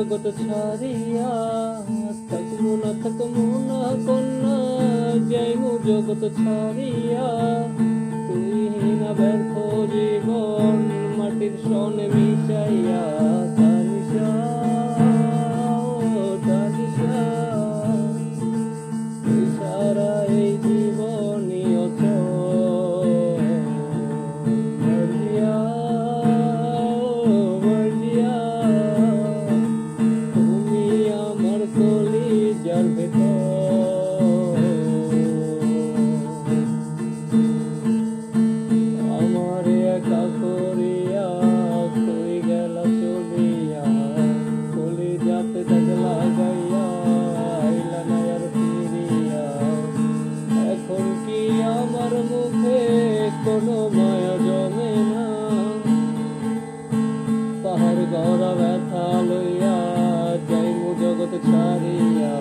জগৎ ছাড়িয়া, থাকবো না কন্যা, যাইমু জগৎ ছাড়িয়া। তুই না ব্যর্থ জীবন মাটির সনে মিশাইয়া, তানিশা ও তানিশা, তুই সারা এই জীবনই অচল। মর্জিয়া ও মর্জিয়া, তুমি আমার কলিজার ভেতর। আমারে একা করিয়া কই গেলা চলিয়া, কলিজাতে দাগ লাগাইয়া আইলা না আর ফিরিয়া। এখন কি আমার মুখে কোনো মায়া জমে না? পাহাড় গড়া ব্যথা লইয়া যাইমু জগৎ ছাড়িয়া।